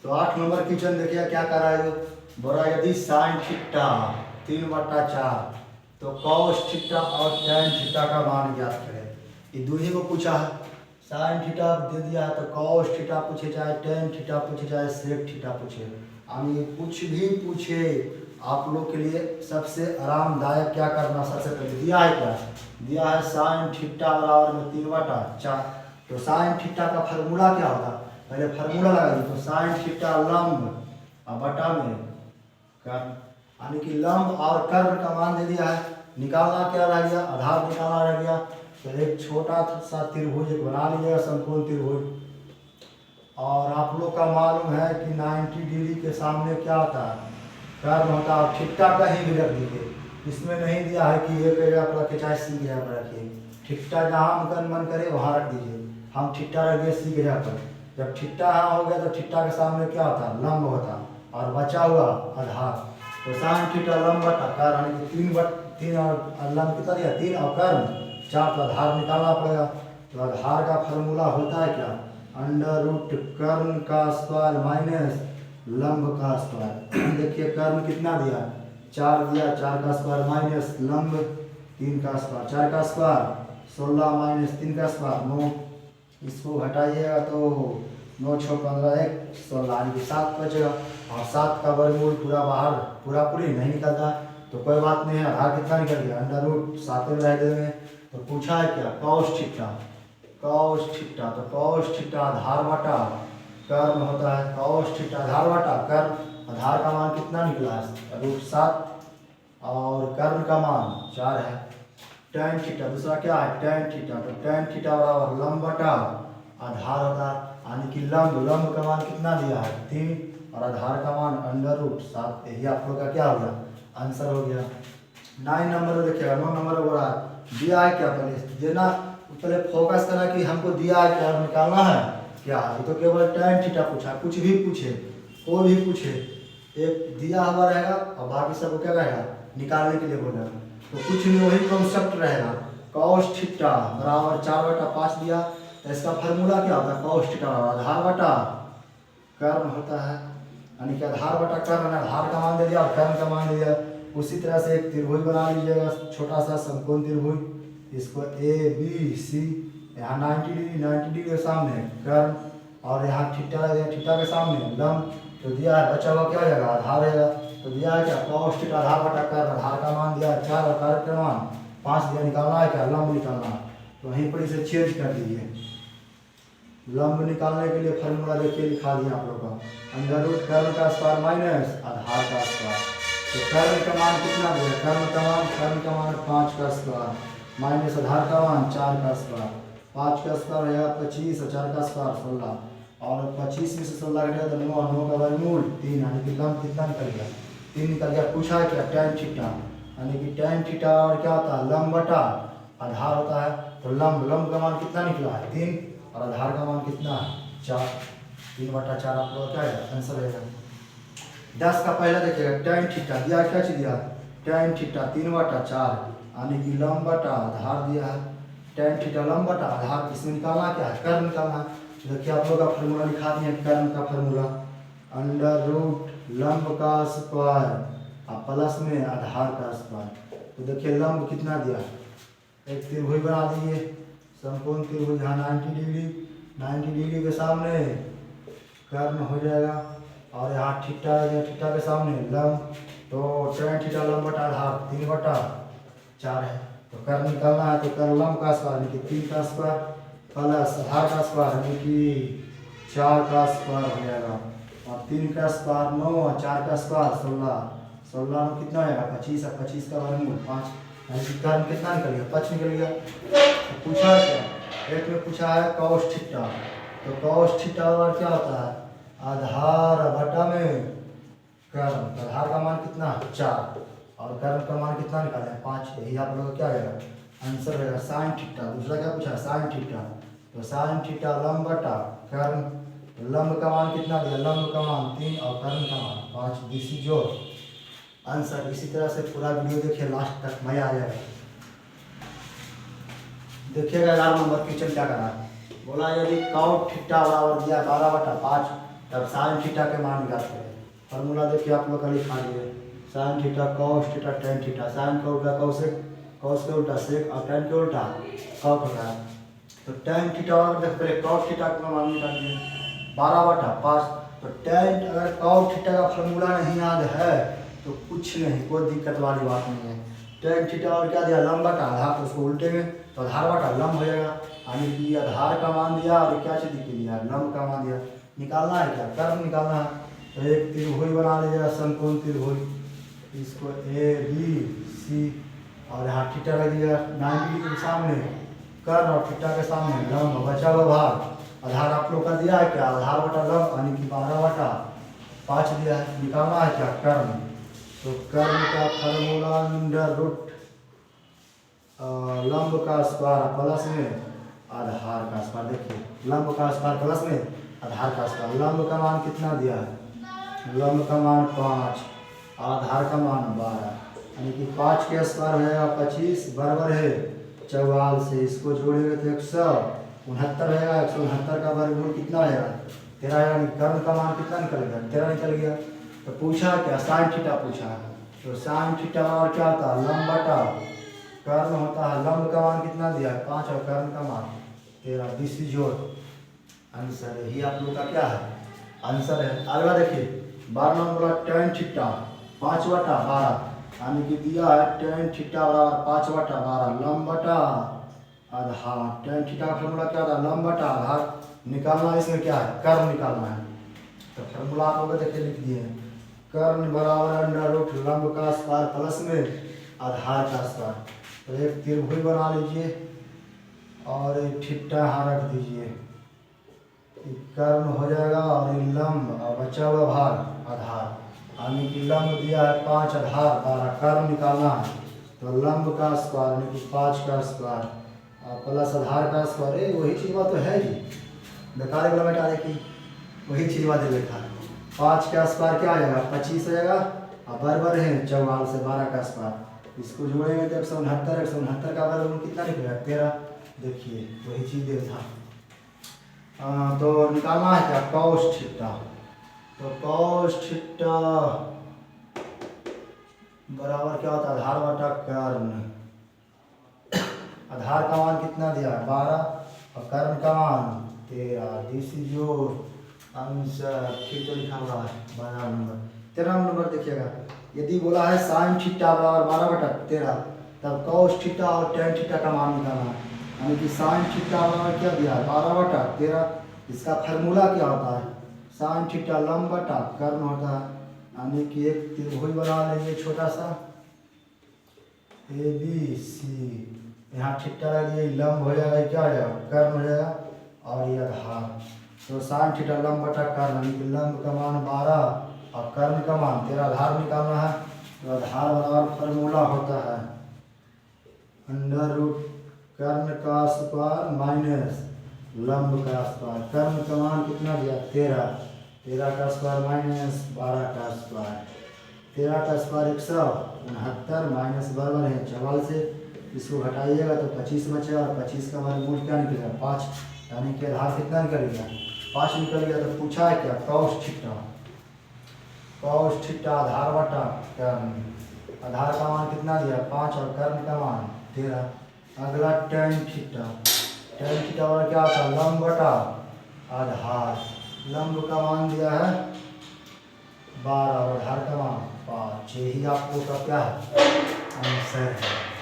तो 8 number question देखिए क्या कर रहा है जो बोला यदि साइन थीटा 3/4 तो कॉस थीटा और टैन थीटा का मान ज्ञात करें। ये दो ही को पूछा है। साइन थीटा दे दिया है तो कॉस थीटा पूछे चाहे टैन थीटा पूछे चाहे सेक थीटा पूछे, हम ये कुछ भी पूछे आप लोग के लिए सबसे आरामदायक क्या करना। सबसे पहले दिया है क्या, दिया है साइन थीटा बराबर में 3/4। तो साइन थीटा का फार्मूला क्या होगा, पहले फार्मूला लगाइए। तो साइन थीटा लंब और बटा में कर्ण, यानी कि लंब और कर्ण का मान दे दिया है। निकालना क्या रह गया, आधार निकालना रह गया। तो एक छोटा सा त्रिभुज एक बना लीजिएगा, समकोण त्रिभुज। और आप लोग का मालूम है कि 90 डिग्री के सामने क्या होता है, कर्ण होता है। थीटा कहीं भी रख दीजिए, इसमें नहीं दिया है कि एक जगह पर रखे चाहे सी जगह पर रखिए। थीटा जहाँ मन करे वहाँ रख दीजिए। हम थीटा रख दिए सी जगह पर। जब थीटा यहाँ हो गया तो थीटा के सामने क्या होता है, लंब होता है, और बचा हुआ आधार। तो साइन थीटा लंब बटा कर्ण, यानी कि 3 और लंब कितना दिया 3 और कर्ण 4, तो आधार निकालना पड़ेगा। तो आधार का फार्मूला होता है क्या, अंडर रूट कर्ण का स्क्वायर माइनस लंब का स्क्वायर। देखिए कर्ण कितना दिया 4 दिया, 4 का स्क्वायर माइनस लंब 3 का स्क्वायर, 4 का स्क्वायर 16 माइनस 3 का स्क्वायर 9। इसको घटाइएगा तो 9 6 15 1 16, यानी कि 7 बचेगा। और 7 का वर्गमूल पूरा बाहर पूरी नहीं निकलता, तो कोई बात नहीं है। आधार कितना निकल गया, अंडर रूट 7 में रह देंगे। तो पूछा है क्या, कॉस थीटा, कॉस थीटा। तो कॉस थीटा आधार बटा कर्ण होता है। कॉस थीटा आधार बटा कर्ण, आधार का मान कितना निकला है √7 और कर्ण का मान 4 है। टैन थीटा दूसरा क्या है, टैन थीटा। तो टैन थीटा बराबर लंब बटा आधार होता है, यानी कि लंब का मान कितना दिया है 3 और आधार का मान अंडर रूट 7। यही आप लोग का क्या हो गया, आंसर हो गया। 9 नंबर देखिएगा, 9 नंबर हो रहा है। दिया है क्या, पहले फोकस करना कि हमको दिया है क्या, निकालना है क्या। ये तो केवल टैन थीटा पूछा, कुछ भी पूछे कोई भी पूछे एक दिया हुआ रहेगा और बाकी सबको क्या रहेगा निकालने के लिए बोला। तो कुछ नहीं, वही कॉन्सेप्ट रहेगा। कॉस थीटा बराबर 4/5 दिया, तो इसका फार्मूला क्या होता है, कॉस थीटा आधार बटा कर्ण होता है, यानी कि आधार बटा कर्ण, आधार का मान दे दिया और कर्ण का मान दे दिया। उसी तरह से एक त्रिभुज बना लीजिएगा, छोटा सा समकोण त्रिभुज। इसको ए बी सी, यहाँ 90 डिग्री के सामने कर्ण और यहाँ थीटा के सामने लंब। तो दिया है, बचा हुआ क्या हो जाएगा, आधार रहेगा। तो दिया है क्या, कॉस थीटा आधार बटा कर्ण, आधार का मान दिया 4 और कर्ण का मान 5 दिया। निकालना है क्या, लंब निकालना है। तो वहीं पर इसे चेंज कर दीजिए। लंब निकालने के लिए फार्मूला देखिए लिखा दिया आप लोग का, अंडर रूट कर्ण का स्क्वायर माइनस आधार का स्क्वायर। तो कर्ण का मान कितना दिया, कर्ण का मान 5 का स्क्वायर माइनस आधार का मान 4 का स्क्वायर। 5 का स्क्वायर है 25 और 4 का स्क्वायर 16, और 25 में से 16 घटेगा तो 9 9 का वर्गमूल 3, यानी कि लंब कितना निकल गया 3 निकल गया। पूछा है क्या, टैन थीटा, यानी कि टैन थीटा और क्या होता है, लंब बटा आधार होता है। तो लंब का मान कितना निकला है 3 और आधार का मान कितना है 4, 3/4 आप लोग क्या है आंसर रहेगा। 10 का पहला देखिएगा, टैन थीटा दिया क्या चीज दिया, टैन थीटा 3/4, यानी कि लंब बटा आधार दिया है। टैन थीटा लंब बटा आधार, इसमें निकालना क्या है, कर्ण निकालना है। देखिए आप लोग का फार्मूला लिखा दिए, कर्ण का फार्मूला अंडर रूट लंब का स्क्वायर और प्लस में आधार का स्क्वायर। तो देखिए लंब कितना दिया, एक त्रिभुज बना दिए, समकोण त्रिभुज, यहाँ 90 डिग्री के सामने कर्ण हो जाएगा और यहाँ थीटा के सामने लंब। तो टैन थीटा लंब बटा आधार 3/4 है। तो कर्ण निकालना है, तो कर्ण लंब का स्क्वायर यानी कि 3 का स्क्वायर प्लस आधार का स्क्वायर यानी कि 4 का स्क्वायर हो जाएगा। और 3 का स्क्वायर 9 और 4 का स्क्वायर 16, 16 में कितना आएगा 25 और 25 का वर्गमूल 5, यानी कि कर्ण कितना निकल गया 5 निकल गया। तो पूछा है क्या, एक में पूछा है कॉस थीटा। तो कॉस थीटा और क्या होता है, आधार बटा में कर्ण। आधार का मान कितना 4 और कर्ण का मान कितना निकाले हैं 5। यही आप लोग क्या आएगा आंसर रहेगा साइन थीटा। दूसरा क्या पूछा है, साइन थीटा। तो साइन थीटा लंब बटा कर्ण, तो लंब का मान कितना दिया, लंब का मान 3 और कर्ण का मान 5, बीसी जो आंसर। इसी तरह से पूरा वीडियो देखिए लास्ट तक, मजा आ जाएगा। देखिएगा 11 नंबर क्वेश्चन क्या करा, बोला यदि कॉट थीटा बराबर दिया 12/5 तब साइन थीटा के मान ज्ञात करें। फार्मूला देखिए आप लोग का लिखा दिए, sine theta cos theta tan theta, sine का उल्टा कॉसेक, कॉस के उल्टा सेक और टेन के उल्टा कॉट होता है। तो टेन थीटा और पहले कॉट थीटा का मान निकालिए 12/5। तो टेन अगर कॉट थीटा का फार्मूला नहीं याद है तो कुछ नहीं, कोई दिक्कत वाली बात नहीं है। टेन थीटा और क्या दिया, लंब बटा आधार, तो उसको उल्टे में तो आधार बटा लंब हो जाएगा, यानी कि आधार का मान दिया और क्या चीज़ दिया, लंब का मान दिया। निकालना है क्या, कर्व निकालना है। तो एक त्रिभुज बना लीजिएगा, समकोण त्रिभुज, इसको ए बी सी और यहाँ थीटा रख दिया 90 डिग्री के सामने, कर्व और थीटा के सामने लंब, बचा हुआ भाग आधार आप लोग का दिया है क्या, आधार बटा लंब यानी कि 12/5 दिया है। निकालना है क्या, कर्व। तो कर्व का फार्मूला अंडर रूट लंब का स्क्वायर प्लस में आधार का स्क्वायर। देखिए लंब का स्क्वायर प्लस में आधार का स्क्वायर। लंब का मान कितना दिया है, लंब का मान 5, आधार का मान 12, यानी कि 5 के स्क्वायर हो जाएगा 25 बराबर है 44 से। इसको जोड़ेंगे तो 169 रहेगा, 169 का वर्गमूल कितना आएगा 13, यानी कर्व का मान कितना निकल गया 13 निकल गया। तो पूछा क्या, साइन थीटा पूछा है। तो साइन थीटा और क्या होता है, लंब बटा कर्व होता है। लंब का मान कितना दिया है 5 और कर्व का मान 13। This is your answer. यही आप लोग का क्या है, आंसर है। अगला देखिए 12 नंबर टेन थीटा 5/12, यानी कि दिया है टेन थीटा बराबर 5/12 लंब बटा आधार। टेन थीटा का फॉर्मूला क्या था, लंब बटा आधार। निकालना इसमें क्या है, कर्व निकालना है। तो फॉर्मूला आप लोग देखिए लिख दिए हैं, कर्व बराबर अंडर रूट लंब का स्क्वायर प्लस में आधार का स्क्वायर। तो एक त्रिभुज बना लीजिए और एक थीटा यहाँ रख दीजिए, कर्व हो जाएगा और ये लंब और बचा हुआ भाग आधार, यानी कि लंब दिया है 5 आधार 12, कर्व निकालना है। तो लंब का स्क्वायर यानी कि 5 का स्क्वायर और प्लस आधार का स्क्वायर, वही चीज़ बात तो है जी, बेकार वाला बेटा देखिए वही चीज़ बात लिखा है। 5 का स्क्वायर क्या आ जाएगा 25 हो जाएगा और बराबर है 44 से 12 का स्क्वायर। इसको जोड़ेंगे तो 169, 169 का वर्गमूल कितना निकलेगा 13। देखिए वही चीज़ देखा। तो निकालना है क्या, कॉस थीटा। तो कॉस थीटा बराबर क्या होता है, आधार बटा कर्व। आधार का मान कितना दिया है 12 और कर्व का मान 13। This is your answer. ठीक तो लिखा हुआ है 12 नंबर। 13 नंबर देखिएगा, यदि बोला है साइन थीटा बराबर 12/13, तब कॉस थीटा और टेन थीटा का मान निकालना है। यानी कि साइन थीटा बराबर क्या दिया है 12/13। इसका फार्मूला क्या होता है, साइन थीटा लंब बटा कर्व होता है, यानी कि एक त्रिभुज बना लेंगे छोटा सा ए बी सी, यहाँ थीटा लगे लंब हो जाएगा, क्या हो जाएगा कर्व हो जाएगा और ये आधार। तो साइन थीटा लंब बटा कर्व, यानी कि लंब का मान 12 और कर्व का मान 13, आधार निकालना है। तो आधार बराबर फार्मूला होता है अंडर रूट कर्व का स्क्वायर माइनस लंब का स्क्वायर। कर्व का मान कितना दिया 13, 13 का स्क्वायर माइनस 12 का स्क्वायर। 13 का स्क्वायर 169 माइनस बराबर है 44 से। इसको घटाइएगा तो 25 बचेगा और 25 का वर्गमूल क्या निकलेगा 5, यानी कि आधार कितना निकल गया 5 निकल गया। तो पूछा है क्या, कॉस थीटा। कॉस थीटा आधार बटा कर्व, आधार का मान कितना दिया 5 और कर्व का मान 13। अगला टेन थीटा। टेन थीटा और क्या होता है लंब बटा आधार। लंब का मान दिया है 12 और आधार का मान 5। यही आपको का क्या है आंसर है।